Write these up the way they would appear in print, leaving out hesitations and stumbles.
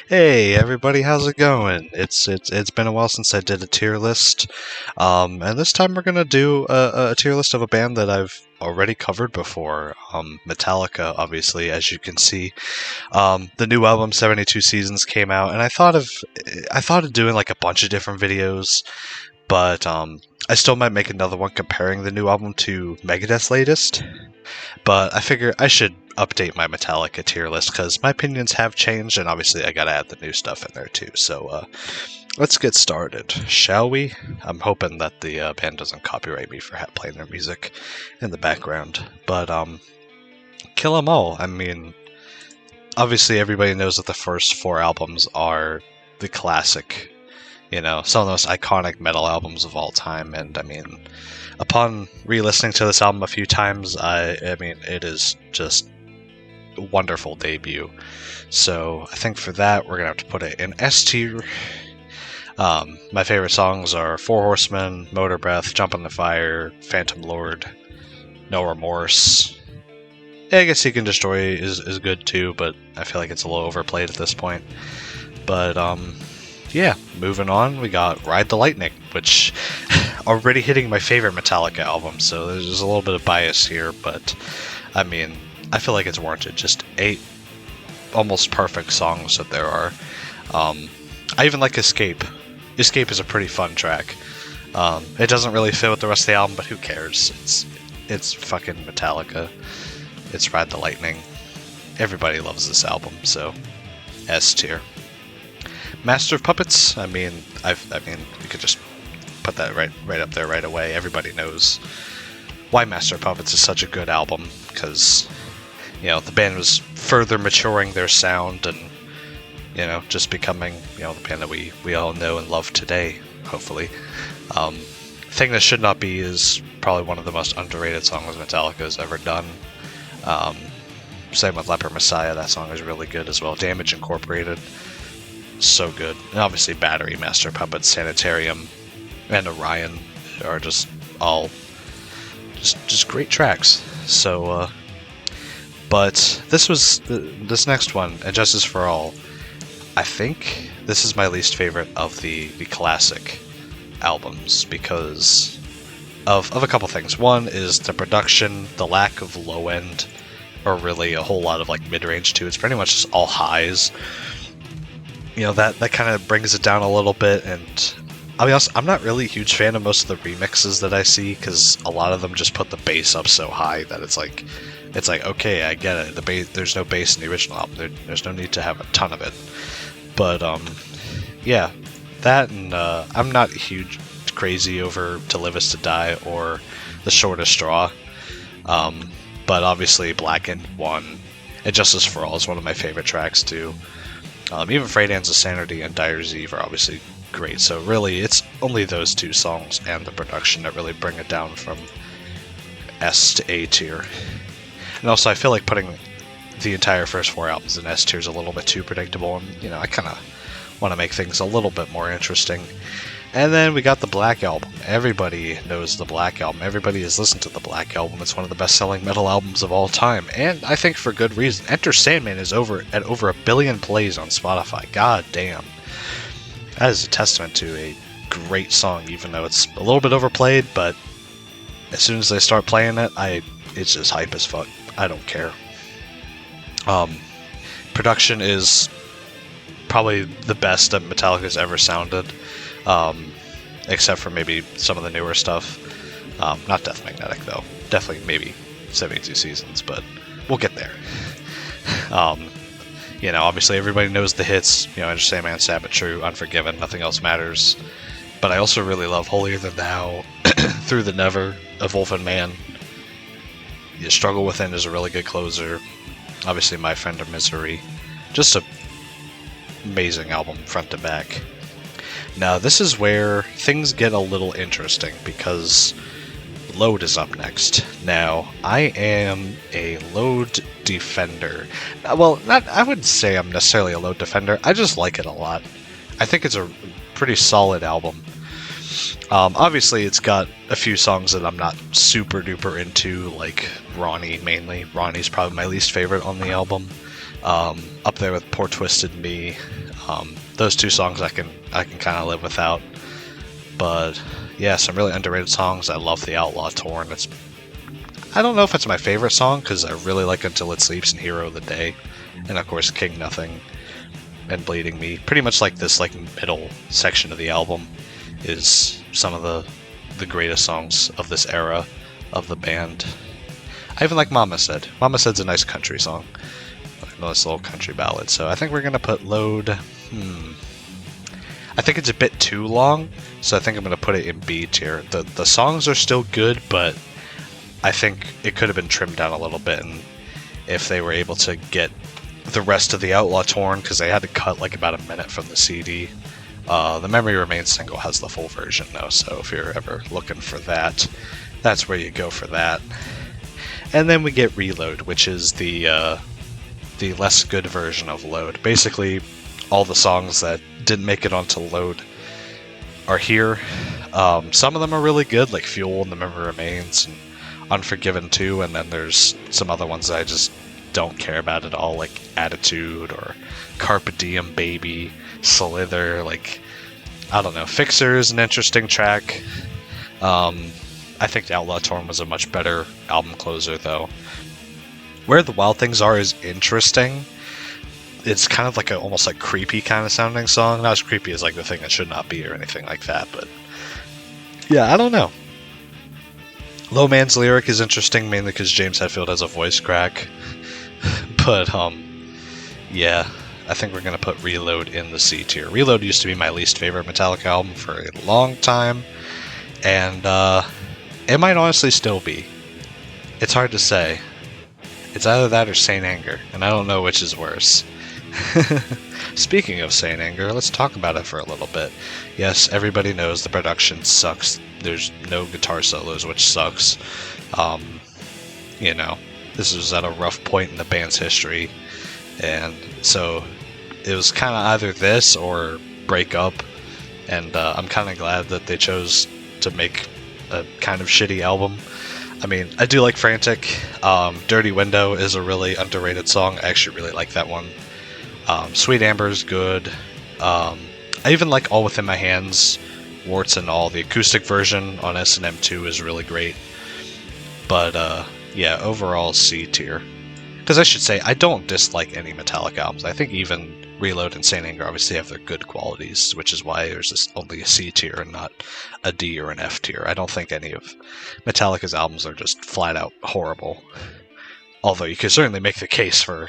Hey everybody, how's it going? It's been a while since I did a tier list, and this time we're gonna do a tier list of a band that I've already covered before. Metallica, obviously, as you can see. The new album 72 Seasons came out, and I thought of doing like a bunch of different videos, but I still might make another one comparing the new album to Megadeth's latest. But I figure I should update my Metallica tier list because my opinions have changed, and obviously I gotta add the new stuff in there too. So let's get started, shall we? I'm hoping that the band doesn't copyright me for playing their music in the background. But Kill 'Em All. I mean, obviously everybody knows that the first four albums are the classic, some of the most iconic metal albums of all time. And I mean, upon re-listening to this album a few times, I mean, it is just a wonderful debut. So I think for that, we're gonna have to put it in S tier. My favorite songs are Four Horsemen, Motor Breath, Jump in the Fire, Phantom Lord, No Remorse. Yeah, I guess Seek and Destroy is good too, but I feel like it's a little overplayed at this point. But yeah, moving on, we got Ride the Lightning, which already hitting my favorite Metallica album, so there's a little bit of bias here, but I mean, I feel like it's warranted. Just 8 almost perfect songs that there are. I even like Escape. Escape is a pretty fun track. It doesn't really fit with the rest of the album, but who cares? It's fucking Metallica. It's Ride the Lightning. Everybody loves this album, so S tier. Master of Puppets. I mean, we could just put that right up there right away. Everybody knows why Master of Puppets is such a good album, because the band was further maturing their sound and just becoming the band that we all know and love today. Hopefully, Thing That Should Not Be is probably one of the most underrated songs Metallica has ever done. Same with Leper Messiah. That song is really good as well. Damage Incorporated, so good. And obviously Battery, Master of Puppets, Sanitarium, and Orion are just all just great tracks. So but this next one, And Justice for All, I think this is my least favorite of the classic albums because of a couple things. One is the production, the lack of low end, or really a whole lot of like mid-range too. It's pretty much just all highs. That kind of brings it down a little bit, and I'll be honest, I'm not really a huge fan of most of the remixes that I see, because a lot of them just put the bass up so high that it's like, okay, I get it. There's no bass in the original album. There's no need to have a ton of it. But yeah, that, and I'm not huge crazy over To Live Is to Die or The Shortest Straw. But obviously Blackened won, and Justice for All is one of my favorite tracks too. Even Frayed Hands of Sanity and Dyer's Eve are obviously great. So really, it's only those two songs and the production that really bring it down from S to A tier. And also, I feel like putting the entire first four albums in S tier is a little bit too predictable, and I kind of want to make things a little bit more interesting. And then we got the Black Album. Everybody knows the Black Album. Everybody has listened to the Black Album. It's one of the best-selling metal albums of all time, and I think for good reason. Enter Sandman is over 1 billion plays on Spotify. God damn. That is a testament to a great song, even though it's a little bit overplayed, but as soon as they start playing it, it's just hype as fuck. I don't care. Production is probably the best that Metallica's ever sounded. Except for maybe some of the newer stuff. Not Death Magnetic, though. Definitely maybe 72 Seasons, but we'll get there. Obviously everybody knows the hits. Enter Sandman, Sabbath True, Unforgiven, Nothing Else Matters. But I also really love Holier Than Thou, Through the Never, A Wolf and Man. Struggle Within is a really good closer. Obviously My Friend of Misery. Just an amazing album, front to back. Now, this is where things get a little interesting, because Load is up next. Now, I am a Load defender. Well, I wouldn't say I'm necessarily a Load defender. I just like it a lot. I think it's a pretty solid album. Obviously, it's got a few songs that I'm not super duper into, like Ronnie mainly. Ronnie's probably my least favorite on the album. Up there with Poor Twisted Me. Those two songs I can kind of live without. But yeah, some really underrated songs. I love The Outlaw Torn. I don't know if it's my favorite song, because I really like Until It Sleeps and Hero of the Day. And of course King Nothing and Bleeding Me. Pretty much like this middle section of the album is some of the greatest songs of this era of the band. I even like Mama Said. Mama Said's a nice country song. A nice little country ballad. So I think we're going to put Load... I think it's a bit too long, so I think I'm going to put it in B tier. The songs are still good, but I think it could have been trimmed down a little bit, and if they were able to get the rest of the Outlaw Torn, because they had to cut like about a minute from the CD. The Memory Remains single has the full version though, so if you're ever looking for that, that's where you go for that. And then we get Reload, which is the less good version of Load. Basically, all the songs that didn't make it onto Load are here. Some of them are really good, like Fuel and The Memory Remains and Unforgiven 2, and then there's some other ones that I just don't care about at all, like Attitude or Carpe Diem Baby, Slither, like, I don't know. Fixer is an interesting track. I think The Outlaw Torn was a much better album closer, though. Where the Wild Things Are is interesting. It's kind of like a almost like creepy kind of sounding song. Not as creepy as like The Thing That Should Not Be or anything like that, but yeah, I don't know. Low Man's Lyric is interesting, mainly because James Hetfield has a voice crack. But, yeah, I think we're going to put Reload in the C tier. Reload used to be my least favorite Metallica album for a long time, and it might honestly still be. It's hard to say. It's either that or Saint Anger, and I don't know which is worse. Speaking of Saint Anger, let's talk about it for a little bit. Yes, everybody knows the production sucks. There's no guitar solos, which sucks. You know, this was at a rough point in the band's history, and so it was kind of either this or break up, and I'm kind of glad that they chose to make a kind of shitty album. I mean, I do like Frantic. Dirty Window is a really underrated song. I actually really like that one. Sweet Amber is good. I even like All Within My Hands, Warts and All. The acoustic version on S&M 2 is really great. But, yeah, overall C tier. Because I should say, I don't dislike any Metallica albums. I think even Reload and Saint Anger obviously have their good qualities, which is why there's only a C tier and not a D or an F tier. I don't think any of Metallica's albums are just flat out horrible. Although you could certainly make the case for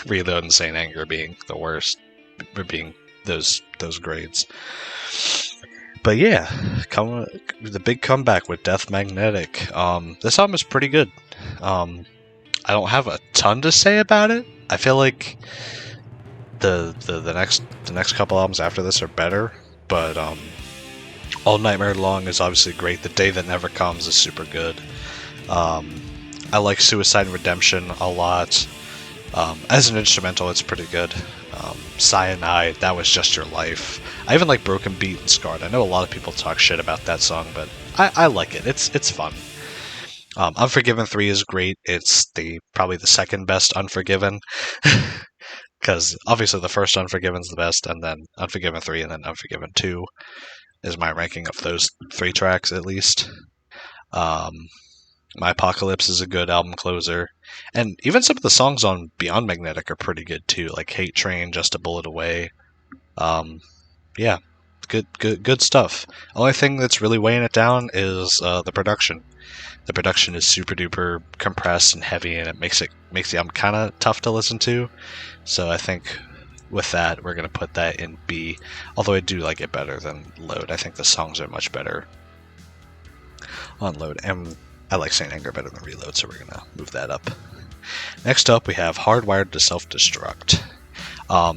Reload and Saint Anger being the worst, or being those grades. But yeah, the big comeback with Death Magnetic. This album is pretty good. I don't have a ton to say about it. I feel like the next couple albums after this are better, but All Nightmare Long is obviously great. The Day That Never Comes is super good. I like Suicide and Redemption a lot. As an instrumental, it's pretty good. Cyanide, That Was Just Your Life. I even like Broken Beat and Scarred. I know a lot of people talk shit about that song, but I like it. It's fun. Unforgiven 3 is great. It's probably the second best Unforgiven. Because obviously the first Unforgiven's the best, and then Unforgiven 3, and then Unforgiven 2 is my ranking of those 3 tracks, at least. My Apocalypse is a good album closer. And even some of the songs on Beyond Magnetic are pretty good, too, like Hate Train, Just a Bullet Away. Yeah, good stuff. The only thing that's really weighing it down is the production. The production is super duper compressed and heavy, and it makes the album kind of tough to listen to. So I think with that, we're going to put that in B. Although I do like it better than Load. I think the songs are much better on Load. And I like Saint Anger better than Reload, so we're going to move that up. Next up, we have Hardwired to Self-Destruct.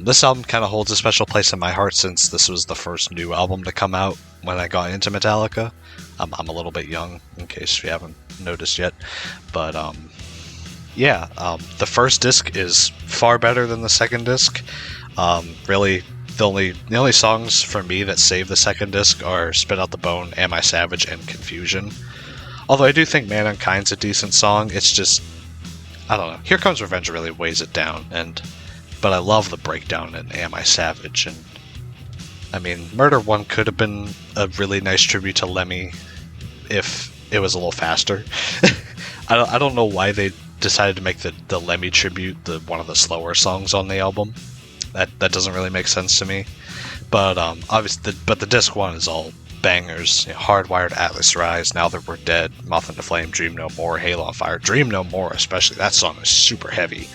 This album kind of holds a special place in my heart since this was the first new album to come out when I got into Metallica. I'm a little bit young, in case you haven't noticed yet. But, yeah, the first disc is far better than the second disc. Really, the only songs for me that save the second disc are Spit Out the Bone, Am I Savage, and Confusion. Although I do think Man Unkind's a decent song, it's just, I don't know. Here Comes Revenge really weighs it down, but I love the breakdown in Am I Savage, and I mean, Murder 1 could have been a really nice tribute to Lemmy if it was a little faster. I don't know why they decided to make the Lemmy tribute one of the slower songs on the album. That doesn't really make sense to me. But obviously, the disc 1 is all bangers. Hardwired, Atlas Rise, Now That We're Dead, Moth into Flame, Dream No More, Halo on Fire. Dream No More, especially. That song is super heavy.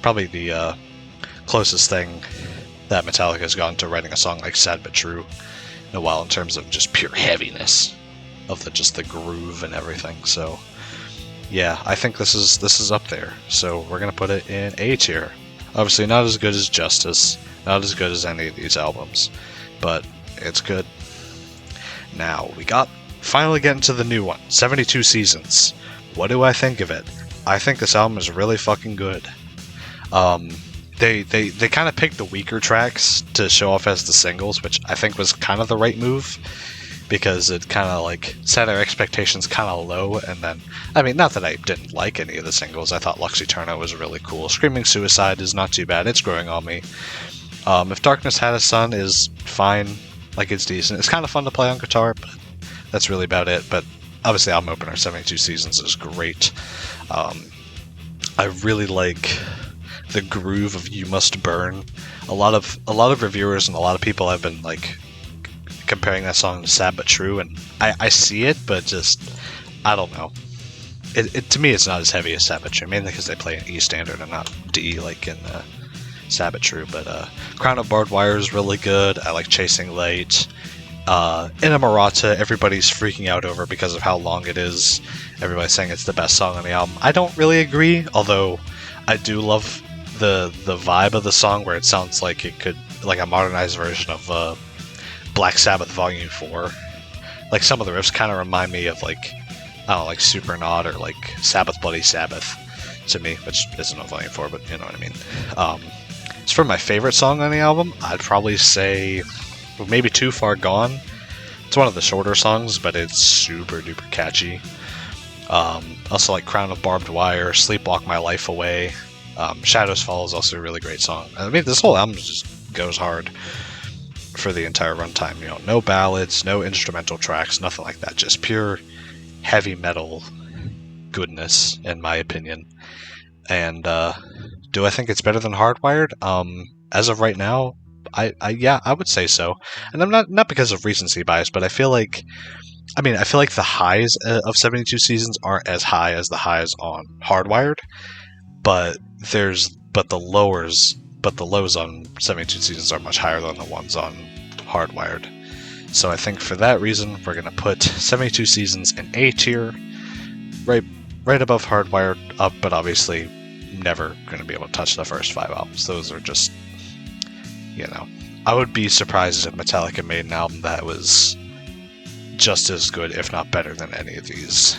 Probably the closest thing that Metallica has gotten to writing a song like Sad But True in a while, in terms of just pure heaviness of the groove and everything. So yeah, I think this is up there. So we're gonna put it in A tier. Obviously not as good as Justice, not as good as any of these albums, but it's good. Now we finally getting to the new one, 72 Seasons. What do I think of it? I think this album is really fucking good. They kind of picked the weaker tracks to show off as the singles, which I think was kind of the right move, because it kind of like set our expectations kind of low. And then, I mean, not that I didn't like any of the singles. I thought Lux Eterna was really cool. Screaming Suicide is not too bad. It's growing on me. If Darkness Had a Sun is fine. Like, it's decent. It's kind of fun to play on guitar, but that's really about it. But obviously, Album Opener 72 Seasons is great. I really like the groove of You Must Burn. A lot of reviewers and a lot of people have been like comparing that song to Sad But True, and I see it, but just I don't know. It to me, it's not as heavy as Sad But True, mainly because they play in E standard and not D like in Sad But True. But Crown of Barbed Wire is really good. I like Chasing Light. Inamorata, everybody's freaking out over because of how long it is. Everybody's saying it's the best song on the album. I don't really agree, although I do love the vibe of the song, where it sounds like it could, like a modernized version of Black Sabbath Volume 4. Like, some of the riffs kind of remind me of, like, I don't know, like Supernaut or like Sabbath Bloody Sabbath to me, which isn't on Volume 4, but you know what I mean. As for my favorite song on the album, I'd probably say maybe Too Far Gone. It's one of the shorter songs, but it's super duper catchy. Also like Crown of Barbed Wire, Sleepwalk My Life Away. Shadows Fall is also a really great song. I mean, this whole album just goes hard for the entire runtime. You know, no ballads, no instrumental tracks, nothing like that. Just pure heavy metal goodness, in my opinion. And do I think it's better than Hardwired? As of right now, I would say so. And I'm not because of recency bias, but I feel like the highs of 72 Seasons aren't as high as the highs on Hardwired, but the lows on 72 Seasons are much higher than the ones on Hardwired. So I think for that reason, we're gonna put 72 Seasons in A tier, right above Hardwired, up, but obviously never gonna be able to touch the first 5 albums. Those are just, you know, I would be surprised if Metallica made an album that was just as good, if not better, than any of these.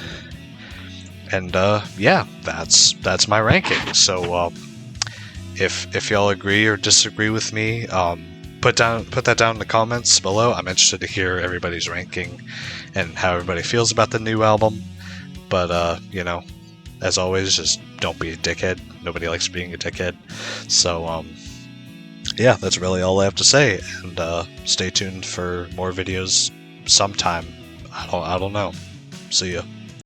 And yeah, that's my ranking. So if y'all agree or disagree with me, put that down in the comments below. I'm interested to hear everybody's ranking and how everybody feels about the new album. But you know, as always, just don't be a dickhead. Nobody likes being a dickhead. So yeah, that's really all I have to say. And stay tuned for more videos sometime. I don't know. See ya.